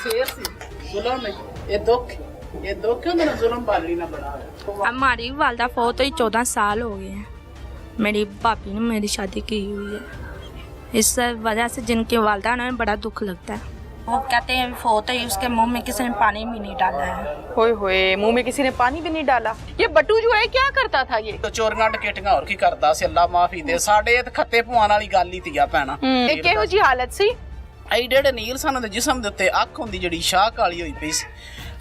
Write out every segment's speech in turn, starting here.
शेर सी जुल्म है ये दुख है मेरा जुल्म बालड़ी ना बड़ा है। हमारी वालदा फौत हुई 14 साल हो गए हैं। मेरी भाभी ने मेरी शादी की हुई है, इस वजह से जिनकी वालदा उन्हें बड़ा दुख लगता है। वो कहते हैं फौत हुई, उसके मुंह में किसी ने पानी भी नहीं डाला है। होए होए, मुंह में किसी ने पानी भी नहीं डाला। ये बट्टू जो है क्या करता था ये? तो चोरियां डकैतियां और की करदा सी, अल्लाह माफी दे। साडे ते खत्ते पवाण वाली गल ही तीया भैणा। ਇਹ ਕਿਹੋ ਜੀ ਹਾਲਤ ਸੀ? ਐਡੇ ਨੀਲ ਸਨ ਦੇ ਜਿਸਮ ਦੇ ਉੱਤੇ ਅੱਖ ਹੁੰਦੀ ਜਿਹੜੀ ਸ਼ਾਹ ਕਾਲੀ ਹੋਈ ਪਈ ਸੀ।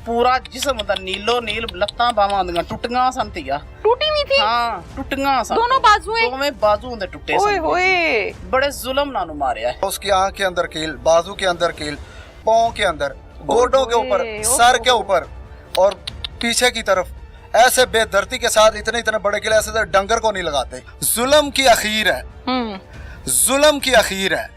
पूरा जिसम ਦਾ नीलो नील ਲੱਤਾਂ ਬਾਹਾਂ ਹੁੰਦੀਆਂ ਟੁੱਟੀਆਂ ਸਨ ਧੀਆ। टूटी हुई थी? हाँ टुੱਟੀਆਂ ਸਨ। दोनों बाजुएं? दोवें बाजू ਹੁੰਦੇ टुੱटे सन। ओए होए, बड़े जुल्म नानू मारिया है। उसकी आंख के अंदर कील, बाजू के अंदर कील, पाँव के अंदर, गोडों के ऊपर, सर के ऊपर और पीछे की तरफ ऐसे बेदर्दी के साथ इतने इतने बड़े किले ऐसे डंगर को नहीं लगाते। जुल्म की अखीर है, जुल्म की अखीर है,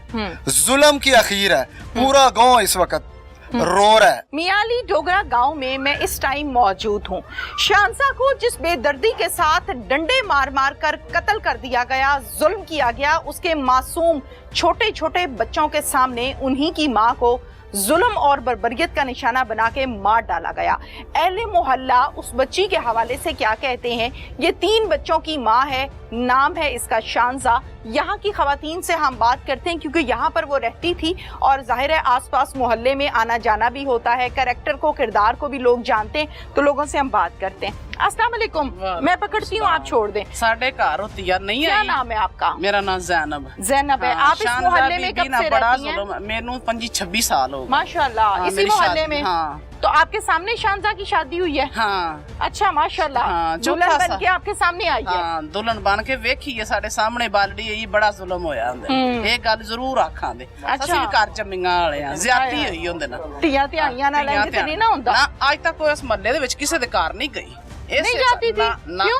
जुल्म की अखीर है। पूरा गांव इस वक्त रो रहा है। मियाली डोगरा गांव में मैं इस टाइम मौजूद हूँ। शांसा को जिस बेदर्दी के साथ डंडे मार मार कर कत्ल कर दिया गया, जुल्म किया गया, उसके मासूम छोटे छोटे बच्चों के सामने उन्हीं की माँ को जुल्म और बर्बरियत का निशाना बना के मार डाला गया। अहले मोहल्ला उस बच्ची के हवाले से क्या कहते हैं? ये 3 बच्चों की माँ है, नाम है इसका शांजा। यहाँ की खवातीन से हम बात करते हैं क्योंकि यहाँ पर वो रहती थी और जाहिर है आसपास मोहल्ले में आना जाना भी होता है। कैरेक्टर को, किरदार को भी लोग जानते हैं, तो लोगों से हम बात करते हैं। अस्सलाम वालेकुम, मैं पकड़ती हूँ, आप छोड़ दें। साडे घर होती है नहीं क्या आई। नाम है आपका? मेरा नाम जैनब। जैनब है। आप इस मोहल्ले में कब से रहती हैं? मेनू 25-26 साल हो गए। माशाल्लाह। हाँ, इसी मेरी मोहल्ले शादी- में? हाँ। तो आपके सामने शांजा की शादी हुई है? हाँ अच्छा माशाल्लाह। हाँ, दुल्हन चौथा बन सा- के आपके सामने आई है? हाँ दुल्हन बन के वेखी है साडे सामने बालड़ी है, बड़ा जुल्म होया हुंदा है। ਇਹ ਗੱਲ ਜ਼ਰੂਰ ਆਖਾਂਦੇ। ਅਸੀਂ ਵੀ ਘਰ ਜੰਮੀਆਂ ਵਾਲੇ ਆ, ਜ਼ਿਆਦਤੀ ਹੋਈ ਹੁੰਦੇ ਨਾ। ਧੀਆਂ ਧਿਆਈਆਂ ਨਾਲ ਇੰਜ ਤੇ ਨਹੀਂ ਨਾ ਹੁੰਦਾ। ਨਾ ਅੱਜ ਤੱਕ ਕੋਈ ਇਸ ਮਹੱਲੇ ਦੇ ਵਿੱਚ ਕਿਸੇ ਦੇ ਘਰ ਨਹੀਂ ਗਈ। नहीं जाती थी? क्यों?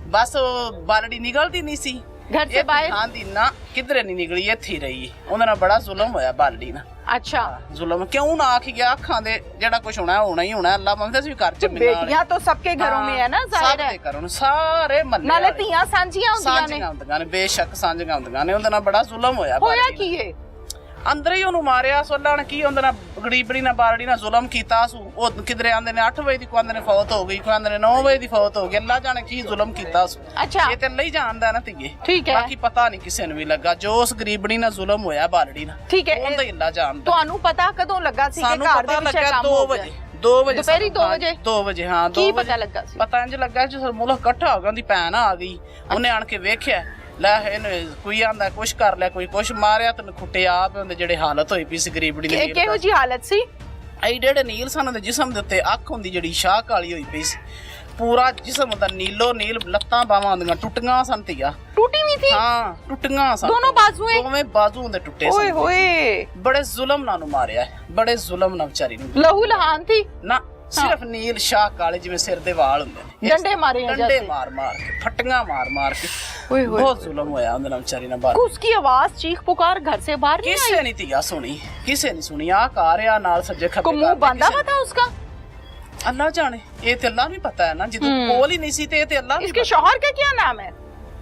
बस बालड़ी निकलती नहीं सी घर से बाहर? हाँ दी ना किधरे नहीं निकली, इत्थे ही रही। ਉਹਦੇ ਨਾਲ ਬੜਾ ਜ਼ੁਲਮ ਹੋਇਆ ਬਾਲੜੀ ਨਾਲ। अच्छा जुल्म क्यों ना आखी गया अखां दे जेड़ा कुछ होना है होना ही होना है। अल्लाह मंगदा सी घर च बेटियां तो सबके घरों में है ना, जाहिर है। घरों सारे मन्ने नाले धीयां सांझियां ਹੁੰਦੀਆਂ ਨੇ। ਸਾਂਝੀਆਂ ਹੁੰਦੀਆਂ ਨੇ, ਬੇਸ਼ੱਕ ਸਾਂਝੀਆਂ ਹੁੰਦੀਆਂ ਨੇ। ਉਹਦੇ ਨਾਲ ਬੜਾ ਜ਼ੁਲਮ ਹੋਇਆ। ਹੋਇਆ ਕੀ ਹੈ? ਅੰਦਰ ਹੀ ਉਹਨੂੰ ਮਾਰਿਆ ਸੋਲਾਂ ਨੇ। ਕੀ ਉਹਦੇ ਨਾਲ ਗਰੀਬੜੀ ਨਾਲ ਬਾਲੜੀ ਨਾਲ ਜ਼ੁਲਮ ਕੀਤਾ ਸੂ। ਉਹ ਕਿਧਰੇ ਆਂਦੇ ਨੇ 8 ਵਜੇ ਦੀ, ਕੋਈ ਆਂਦੇ ਨੇ ਫੌਤ ਹੋ ਗਈ, ਕੋਈ ਆਂਦੇ ਨੇ 9 ਵਜੇ ਦੀ ਫੌਤ ਹੋ ਗਈ। ਅੱਲਾ ਜਾਣੇ ਕੀ ਜ਼ੁਲਮ ਕੀਤਾ ਸੂ। अच्छा ਇਹ ਤੇ ਅੱਲਾ ਹੀ ਜਾਣਦਾ ਨਾ ਧੀਏ। ठीक है, ਬਾਕੀ ਪਤਾ ਨਹੀਂ ਕਿਸੇ ਨੂੰ ਵੀ ਲੱਗਾ। ਜੋ ਉਸ ਗਰੀਬੜੀ ਨਾਲ ਜ਼ੁਲਮ ਹੋਇਆ ਬਾਲੜੀ ਨਾਲ, ठीक है। ਉਹਦਾ ਹੀ ਅੱਲਾ ਜਾਣਦਾ। ਤੁਹਾਨੂੰ ਪਤਾ ਕਦੋਂ ਲੱਗਾ ਸੀ ਕਿ ਸਾਨੂੰ ਘਰ ਪਤਾ ਦੇ ਵਿੱਚ ਲੱਗਾ ਕੰਮ 2 ਹੋ ਵਜੇ। ਗਿਆ? 2 ਵਜੇ ਦੁਪਹਿਰੀ 2 ਵਜੇ? 2 ਵਜੇ ਹਾਂ 2 ਕੀ ਵਜੇ ਪਤਾ ਲੱਗਾ ਸੀ? ਪਤਾ ਇੰਜ ਲੱਗਾ ਜਦੋਂ ਮੁਲਕ ਇਕੱਠਾ ਹੋ ਗਿਆ, ਉਹਦੀ ਭੈਣ ਆ ਗਈ। ਉਹਨੇ ਆਣ ਕੇ ਵੇਖਿਆ, ਲੈ ਇਹਨੇ ਕੋਈ ਆਂਦਾ ਕੁਛ ਕਰ ਲਿਆ, ਕੋਈ ਕੁਛ ਮਾਰਿਆ ਤੇ ਖੁੱਟੇ ਆਪ ਉਹਦੇ ਜਿਹੜੇ ਹਾਲਤ ਹੋਈ ਪਈ ਸੀ ਗਰੀਬੜੀ ਦੀ। ਇਹ ਕਿਹੋ ਜੀ ਹਾਲਤ ਸੀ? ਐਡੇ ਨੀਲ ਸਨ ਦੇ ਜਿਸਮ ਦੇ ਉੱਤੇ ਅੱਖ ਹੁੰਦੀ ਜਿਹੜੀ ਸ਼ਾਹ ਕਾਲੀ ਹੋਈ ਪਈ ਸੀ। पूरा जिसम ਦਾ नीलो नील ਲੱਤਾਂ ਬਾਹਾਂ ਹੁੰਦੀਆਂ ਟੁੱਟੀਆਂ ਸਨ ਧੀਆ। टूटी हुई थी? ਹਾਂ ਟੁੱਟੀਆਂ ਸਨ। दोनों बाजुएं? ਦੋਵੇਂ ਬਾਜ਼ੂ ਹੁੰਦੇ ਟੁੱਟੇ ओए ਸਨ। होए, ਬੜੇ ਜ਼ੁਲਮ ਨਾਲ ਨੂੰ ਮਾਰਿਆ, ਬੜੇ ਜ਼ੁਲਮ ਨਾਲ ਵਿਚਾਰੀ ਨੂੰ। लहू लहान थी? ਨਾ सिर्फ नील शाह काले जिवें सिर दे वाल हुंदे ने, डंडे मारे हैं डंडे जैसे? मार मार के, फट्टियां मार मार के। ओए होए। बहुत जुल्म होया उंदे नाल विचारी नाल। बाहर उसकी आवाज चीख पुकार घर से बाहर नहीं किसे आई? नहीं तिया सुनी, किसे नहीं सुनी। आ कार आ नाल सज्जे खब्बे को मुंह घर बांधा किसे- हुआ था उसका? अल्लाह जाने, ये ते अल्लाह भी पता है ना। जिदों कोल ही नहीं सी ते अल्लाह भी इसके पता। शौहर का क्या नाम है?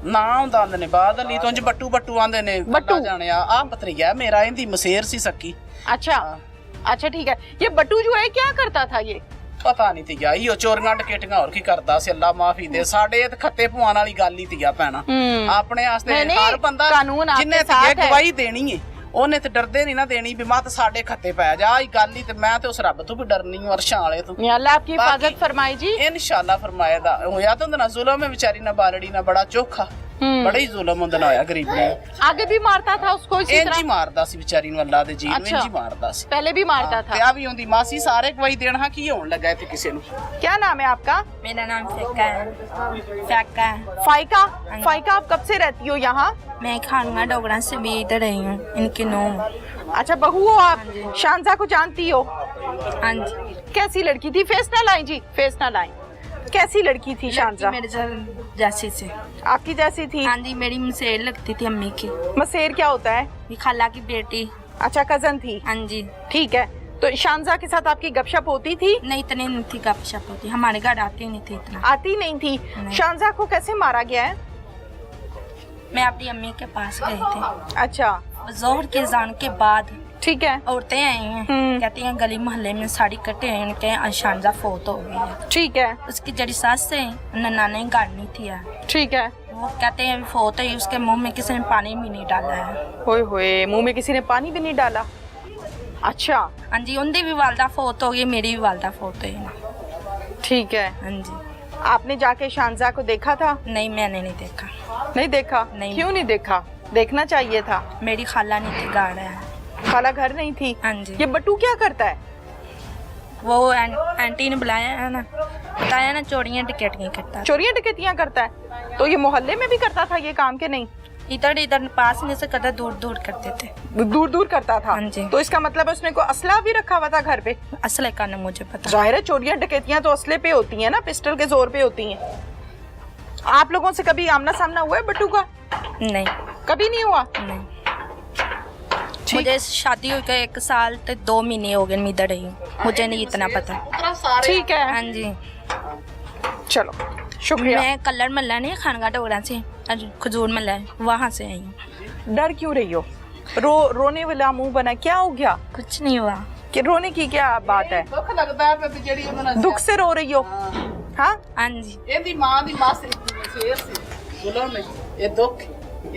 नाम हुंदा आंदे ने बाद अली तो बट्टू बट्टू आंदे ने। बट्टू? अल्लाह जाने आ भतरीआ मेरा, इंदी मसेर सी सकी। अच्छा अच्छा ठीक है। ये बट्टू जो है क्या करता था ये? पता नहीं तिया इहो चोरियां डकैतियां और की करदा सी। अल्लाह माफी दे। साडे ते खत्ते पवाण वाली गल ही तिया भैणा। अपने वास्ते नहीं, हर बंदा कानून आपके जिन्ने साथ तिया है। गवाही देनी है ਉਹਨੇ ਤੇ ਡਰਦੇ ਨਹੀਂ ਨਾ ਦੇਣੀ ਵੀ ਮਤ ਸਾਡੇ ਖੱਤੇ ਪੈ ਜਾ। ਆਹ ਗੱਲ ਹੀ ਤੇ ਮੈਂ ਤੇ ਉਸ ਰੱਬ ਤੋਂ ਵੀ ਡਰਨੀ ਹਾਂ, ਅਰਸ਼ਾਂ ਵਾਲੇ ਤੋਂ। या अल्लाह आपकी बाकी- हिफाजत फरमाए जी। ਇਨਸ਼ਾਅੱਲਾ ਫਰਮਾਇਆ ਦਾ ਹੋਇਆ ਤਾਂ ਉਹਦੇ ਨਾਲ ਜ਼ੁਲਮ ਹੈ ਵਿਚਾਰੀ ਨਾਲ ਬਾਲੜੀ ਨਾਲ ਬੜਾ ਚੋਖਾ, ਬੜਾ ਹੀ ਜ਼ੁਲਮ ਉਹਦੇ ਨਾਲ ਹੋਇਆ ਗਰੀਬ ਨੇ। आगे भी मारता था उसको इसी ਇੰਜ ਹੀ तरह? ਮਾਰਦਾ ਸੀ ਵਿਚਾਰੀ ਨੂੰ, ਅੱਲਾ ਦੇ ਜੀ ਨੂੰ ਇੰਜ अच्छा। ਹੀ ਮਾਰਦਾ ਸੀ। पहले भी मारता ਤੇ था? ਆ ਵੀ ਹੁੰਦੀ ਮਾਸੀ ਸਾਰੇ ਗਵਾਹੀ ਦੇਣ ਹਾਂ ਕੀ ਹੋਣ ਲੱਗਾ ਇੱਥੇ ਕਿਸੇ ਨੂੰ। क्या नाम है आपका? मेरा नाम फैका है। फैका है। फाइका? फाइका आप कब से रहती हो यहाँ? मैं खानवा डोगरा से भी इधर रही हूँ, इनकी नूह। अच्छा बहू हो आप? शांजा को जानती हो? हाँ जी। कैसी लड़की थी? फेस ना लाएं जी, फेस ना लाएं। कैसी लड़की थी शांजा? मेरे जैसी से। आपकी जैसी थी? हाँ जी, मेरी मसेर लगती थी अम्मी की। मसेर क्या होता है? ये खाला की बेटी। अच्छा कजन थी? हाँ जी। ठीक है। तो शांजा के साथ आपकी गपशप होती थी? नहीं, इतनी नहीं थी गपशप होती, हमारे घर आती नहीं थी इतना। आती नहीं थी। नहीं। शांजा को कैसे मारा गया है? मैं अपनी अम्मी के पास गई थी अच्छा जोहर के अज़ान के बाद। ठीक है, औरतें आई हैं, कहती हैं गली मोहल्ले में साड़ी कटे हैं, उनके शानजा फोत हो गई है। ठीक है, उसकी जड़ी सास से ननाने गाड़नी थी है। ठीक है। वो कहते हैं फोत है, उसके मुंह में किसी ने पानी भी नहीं डाला है। होए होए, मुंह में किसी ने पानी भी नहीं डाला। अच्छा, हाँ जी, उनकी भी वालदा फोत हो गई, मेरी भी वालदा फोत हुई ना। ठीक है। हाँ जी। आपने जाके शानजा को देखा था? नहीं, मैंने नहीं देखा। नहीं देखा? नहीं। क्यों नहीं देखा? देखना चाहिए था। मेरी खाला नहीं थी, गाड़ा है। खाला घर नहीं थी? हाँ जी। ये बट्टू क्या करता है? वो आंटी ने बुलाया है ना, बताया ना, चोरियां टिकटियां करता है। चोरियां डकैतियां करता है? तो ये मोहल्ले में भी करता था ये काम के नहीं? इधर इधर पास नहीं से करता, दूर दूर करते थे। दूर दूर करता था? हाँ जी। तो इसका मतलब उसने को असला भी रखा हुआ था घर पे? असले का ना मुझे पता। जाहिर है चोरियां डकैतियां तो असले पे होती हैं ना, पिस्टल के जोर पे होती हैं। आप लोगों से कभी आमना सामना हुआ है बट्टू का? नहीं, कभी नहीं हुआ? नहीं। मुझे शादी हो गए 1 साल तो 2 महीने हो गए, मैं इधर रही हूँ, मुझे नहीं इतना पता। ठीक है। हाँ जी। चलो, शुक्रिया। मैं कलर मल्ला नहीं, खानगा डोगरा से, खजूर मल्ला है, वहाँ से आई हूँ। डर क्यों रही हो? रोने वाला मुंह बना, क्या हो गया? कुछ नहीं हुआ। कि रोने की क्या बात है? दुख लगता है पे जेड़ी उन्होंने दुख से रो रही हो? हाँ, हाँ जी। ਇਹਦੀ ਮਾਂ ਦੀ ਮਾਸੀ ਸ਼ੇਰ ਸੀ ਜ਼ੁਲਮ ਹੈ ਇਹ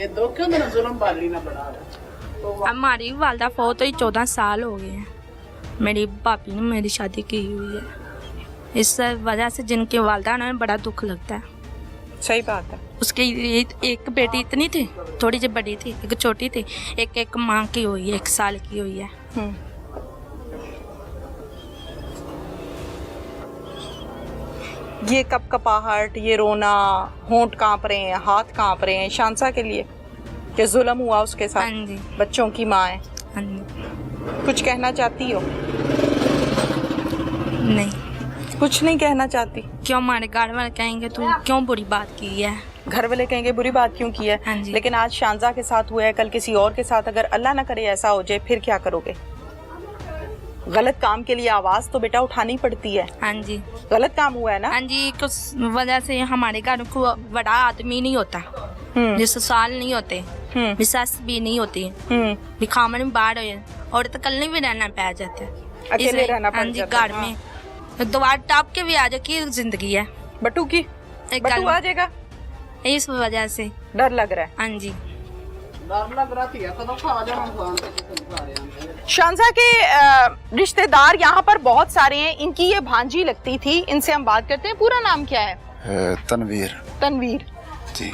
ਦੁੱਖ ਉਹਨਾਂ ਨੇ ਜ਼ੁਲਮ ਬਾਲੜੀ ਨਾ ਬਣਾ ਲਿਆ। हमारी वालदा फोत हुई 14 साल हो गए हैं। मेरी भाभी ने मेरी शादी की हुई है, इस वजह से जिनकी वालदा ना बड़ा दुख लगता है। सही बात है। उसकी एक बेटी इतनी थी, थोड़ी सी बड़ी थी, एक छोटी थी, एक माँ की हुई है, 1 साल की हुई है। ये कपकपाहट, ये रोना, होंठ कांप रहे हैं, हाथ कांप रहे हैं शांसा के लिए कि जुल्म हुआ उसके साथ। हाँ जी। बच्चों की माँ है। हाँ जी। कुछ कहना चाहती हो? नहीं, कुछ नहीं कहना चाहती? क्यों हमारे घर वाले कहेंगे तू क्यों बुरी बात की है। घर वाले कहेंगे बुरी बात क्यों की है? हाँ जी। लेकिन आज शांजा के साथ हुआ है, कल किसी और के साथ अगर अल्लाह ना करे ऐसा हो जाए, फिर क्या करोगे? गलत काम के लिए आवाज तो बेटा उठानी पड़ती है। हाँ जी। गलत काम हुआ है ना? हाँ जी, कुछ वजह से हमारे घर को बड़ा आदमी नहीं होता, जो ससुराल नहीं होते, भी सास भी नहीं होती, भी खामन में बाहर हो और तो कल नहीं भी रहना पै जाते, अकेले रहना पड़ हाँ जी, जाता है। घर में दोबारा टाप के भी आ जाए की जिंदगी है बट्टू की, बट्टू आ जाएगा, इस वजह से डर लग रहा है। हाँ जी। डर लग रहा थी कदों खा जाना खान के शांजा के रिश्तेदार यहाँ पर बहुत सारे हैं। इनकी ये भांजी लगती थी, इनसे हम बात करते हैं। पूरा नाम क्या है? तनवीर तनवीर जी।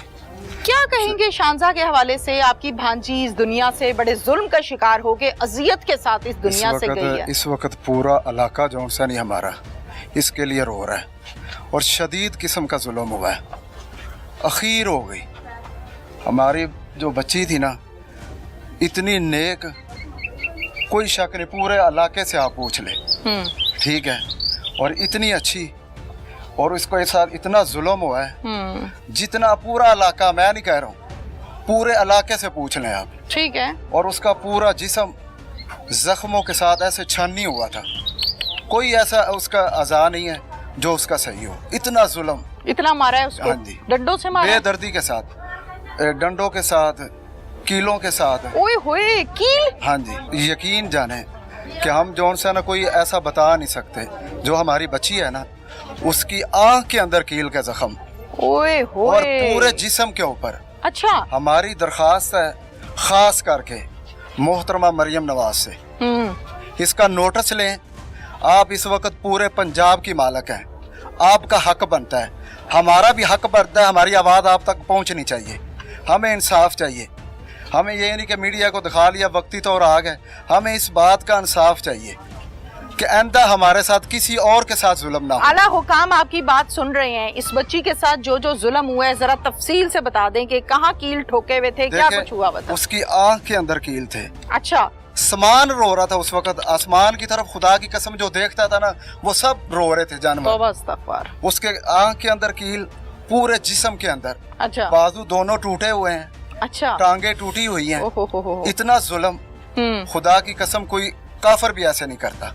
क्या कहेंगे शांजा के हवाले से? आपकी भांजी इस दुनिया से बड़े जुल्म का शिकार हो के अजियत के साथ इस दुनिया से गई है। इस वक्त पूरा इलाका जो सा नहीं हमारा इसके लिए रो रहा है और शदीद किस्म का जुल्म हुआ है। अखीर हो गई। हमारी जो बच्ची थी ना, इतनी नेक, कोई शक नहीं, पूरे इलाके से आप पूछ ले, ठीक है, और इतनी अच्छी, और उसके साथ इतना जुल्म हुआ है जितना पूरा इलाका, मैं नहीं कह रहा हूँ, पूरे इलाके से पूछ लें आप, ठीक है। और उसका पूरा जिस्म जख्मों के साथ ऐसे छन्नी हुआ था, कोई ऐसा उसका अज़ा नहीं है जो उसका सही हो। इतना जुल्म, इतना मारा है उसको? हाँ जी, डंडों से मारा? बेदर्दी के साथ, डंडों के साथ, कीलों के साथ। ओए होए, कील? हाँ जी, यकीन जाने कि हम जौन सा ना कोई ऐसा बता नहीं सकते। जो हमारी बच्ची है ना, उसकी आंख के अंदर कील का जख्म, ओए होए, और पूरे जिस्म के ऊपर। अच्छा। हमारी दरख्वास्त है खास करके मोहतरमा मरियम नवाज से, इसका नोटिस लें। आप इस वक्त पूरे पंजाब की मालिक हैं, आपका हक बनता है, हमारा भी हक बनता है, हमारी आवाज़ आप तक पहुंचनी चाहिए। हमें इंसाफ चाहिए। हमें ये नहीं कि मीडिया को दिखा लिया, वक्ती तौर आ गए। हमें इस बात का इंसाफ चाहिए कि आइंदा हमारे साथ किसी और के साथ जुल्म ना हो। आला हुकाम आपकी बात सुन रहे हैं। इस बच्ची के साथ जो जो जुल्म हुआ है जरा तफसील से बता दें कि कहाँ कील ठोके हुए थे, क्या कुछ हुआ बता। उसकी आंख के अंदर कील थे। अच्छा। आसमान रो रहा था उस वक्त, आसमान की तरफ, खुदा की कसम जो देखता था ना वो सब रो रहे थे जानवर। उसके आंख के अंदर कील, पूरे जिस्म के अंदर। अच्छा। बाजू दोनों टूटे हुए हैं। अच्छा। टांगे टूटी हुई हैं। इतना जुल्म, खुदा की कसम कोई काफिर भी ऐसे नहीं करता।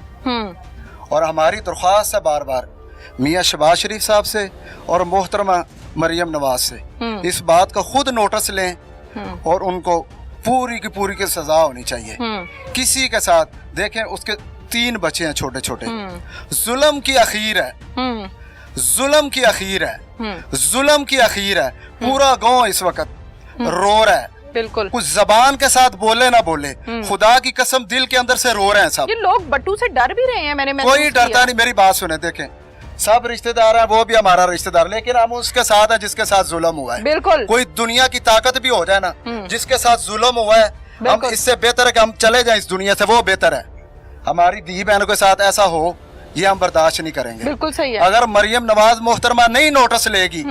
और हमारी दरख्वास्त है बार बार मियाँ शहबाज शरीफ साहब से और मोहतरमा मरियम नवाज से, इस बात का खुद नोटिस लें और उनको पूरी की सजा होनी चाहिए। किसी के साथ देखें, उसके 3 बच्चे हैं छोटे छोटे। जुल्म की अखीर है, जुल्म की अखीर है, जुल्म की अखीर है। पूरा गांव इस वक्त रो रहा है। बिल्कुल। कुछ जबान के साथ बोले ना बोले, खुदा की कसम दिल के अंदर से रो रहे हैं सब। ये लोग बट्टू से डर भी रहे हैं, मैंने कोई डरता नहीं। मेरी बात सुने, देखें सब रिश्तेदार हैं, वो भी हमारा रिश्तेदार, लेकिन हम उसके साथ हैं जिसके साथ जुल्म हुआ है। बिल्कुल। कोई दुनिया की ताकत भी हो जाए ना, जिसके साथ जुल्म हुआ है, हम इससे बेहतर है कि हम चले जाएं इस दुनिया से, वो बेहतर है। हमारी दी बहनों के साथ ऐसा हो, ये हम बर्दाश्त नहीं करेंगे। बिल्कुल सही है। अगर मरियम नवाज मोहतरमा नहीं नोटिस लेगी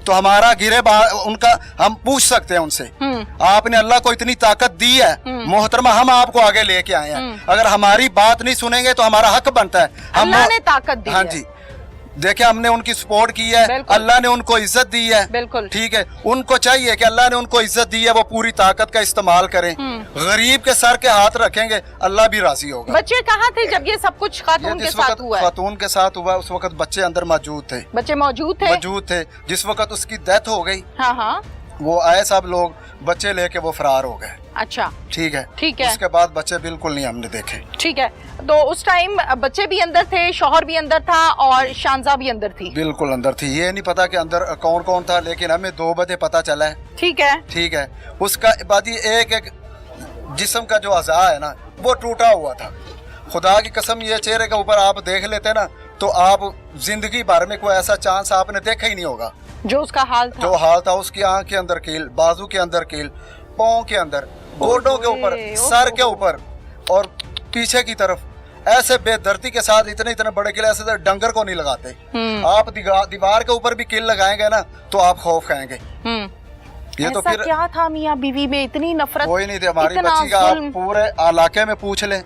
तो हमारा उनका हम पूछ सकते हैं उनसे, आपने अल्लाह को इतनी ताकत दी है मोहतरमा, हम आपको आगे लेके आए हैं। अगर हमारी बात नहीं सुनेंगे तो हमारा हक बनता है। अल्लाह ने ताकत दी हाँ है। जी, देखिए हमने उनकी सपोर्ट की है, अल्लाह ने उनको इज्जत दी है। बिल्कुल ठीक है, उनको चाहिए कि अल्लाह ने उनको इज्जत दी है, वो पूरी ताकत का इस्तेमाल करें। गरीब के सर के हाथ रखेंगे, अल्लाह भी राजी होगा। बच्चे कहाँ थे जब ये सब कुछ खातून के साथ हुआ है? खातून के साथ हुआ, उस वक्त बच्चे अंदर मौजूद थे। बच्चे मौजूद थे। जिस वक्त उसकी डेथ हो गई, हाँ हाँ, वो आए सब लोग, बच्चे लेके वो फरार हो गए। अच्छा ठीक है। उसके बाद बच्चे बिल्कुल नहीं हमने देखे। ठीक है, तो उस टाइम बच्चे भी अंदर थे, शौहर भी अंदर था और शानजा भी अंदर थी? बिल्कुल अंदर थी। ये नहीं पता कि अंदर कौन कौन था, लेकिन हमें 2 बजे पता चला है। ठीक है। ठीक है, उसका बाद एक जिस्म का जो अज़ा है ना, वो टूटा हुआ था। खुदा की कसम, ये चेहरे के ऊपर आप देख लेते ना तो आप जिंदगी भर में कोई ऐसा चांस आपने देखा ही नहीं होगा। जो उसका हाल था, उसकी आंख के अंदर कील, बाजू के अंदर कील, पाँव के अंदर, गोडों के ऊपर, सर के ऊपर और पीछे की तरफ, ऐसे बेदर्दी के साथ इतने बड़े किल, ऐसे डंगर को नहीं लगाते। आप दीवार के ऊपर भी किल लगाएंगे ना तो आप खौफ खाएंगे। ये तो फिर क्या था मियाँ बीवी में इतनी नफरत? कोई नहीं थी। हमारी बच्ची का आप पूरे इलाके में पूछ लें,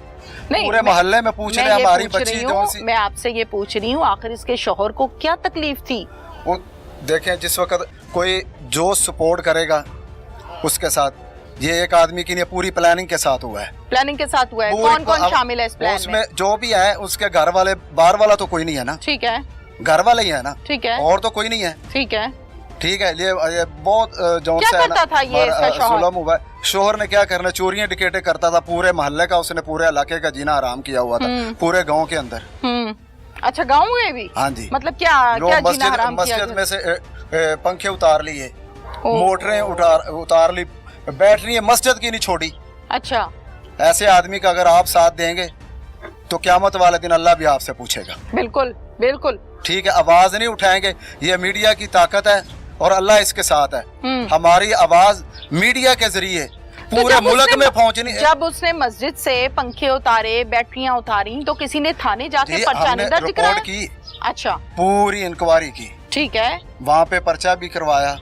पूरे मोहल्ले में पूछ लें, हमारी बच्ची। मैं आपसे ये पूछ रही हूँ, आखिर इसके शौहर को क्या तकलीफ थी? वो देखें, जिस वक्त कोई जो सपोर्ट करेगा उसके साथ, ये एक आदमी की नहीं, पूरी प्लानिंग के साथ हुआ है। प्लानिंग के साथ हुआ है। कौन कौन शामिल है इस प्लान में? उसमें जो भी है, उसके घर वाले, बाहर वाला तो कोई नहीं है ना। ठीक है, घर वाले ही है ना। ठीक है, और तो कोई नहीं है। ठीक है, ठीक है। ये बहुत जो क्या करता था ये इसका शौहर? जुल्म हुआ है। शोहर ने क्या करना, चोरियां डिकेटे करता था, पूरे मोहल्ले का उसने, पूरे इलाके का जीना हराम किया हुआ था, पूरे गांव के अंदर। अच्छा, गांव में भी? हाँ जी। मतलब क्या जीना हराम किया? मस्जिद में से पंखे उतार लिए, मोटरें उतार ली, बैटरी मस्जिद की नहीं छोड़ी। अच्छा, ऐसे आदमी का अगर आप साथ देंगे तो क़यामत वाले दिन अल्लाह भी आपसे पूछेगा। बिल्कुल बिल्कुल। ठीक है, आवाज नहीं उठाएंगे, ये मीडिया की ताकत है और अल्लाह इसके साथ है। हमारी आवाज मीडिया के जरिए पूरे मुल्क में पहुंचनी। जब उसने मस्जिद से पंखे उतारे, बैटरियां उतारी, तो किसी ने थाने जाके पर्चा नहीं दर्ज कराया? रिपोर्ट की। अच्छा, पूरी इंक्वायरी की। ठीक है, वहाँ पे पर्चा भी करवाया,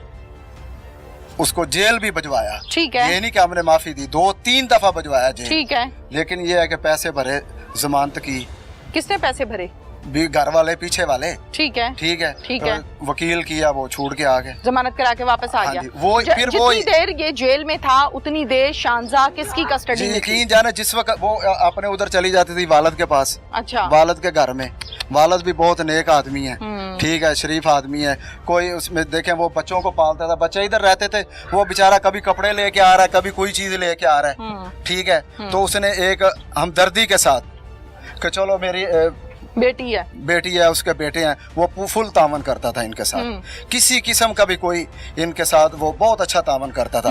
उसको जेल भी भिजवाया। ठीक है, ये नहीं कि हमने माफी दी, 2-3 दफा भिजवाया जेल। ठीक है, लेकिन ये है कि पैसे भरे जमानत की। किसने पैसे भरे? भी घर वाले, पीछे वाले। ठीक है, ठीक है, ठीक है। वकील किया, वो छूट के आ गए, जमानत करा के वापस आ गया। जितनी देर ये जेल में था उतनी देर शानजा किसकी कस्टडी में थी? यकीन जाने, जिस वक्त वो अपने उधर चली जाती थी वालिद के पास। अच्छा। वालिद के घर में। वालिद भी बहुत नेक आदमी है, ठीक है, शरीफ आदमी है। कोई उसमें देखें, वो बच्चों को पालता था, बच्चे इधर रहते थे, वो बेचारा कभी कपड़े लेके आ रहा है, कभी कोई चीज लेके आ रहा है। ठीक है, तो उसने एक हमदर्दी के साथ कि चलो मेरी बेटी है, उसके बेटे हैं, वो फुल तावन करता था इनके साथ। किसी किस्म का भी कोई इनके साथ, वो बहुत अच्छा तावन करता था।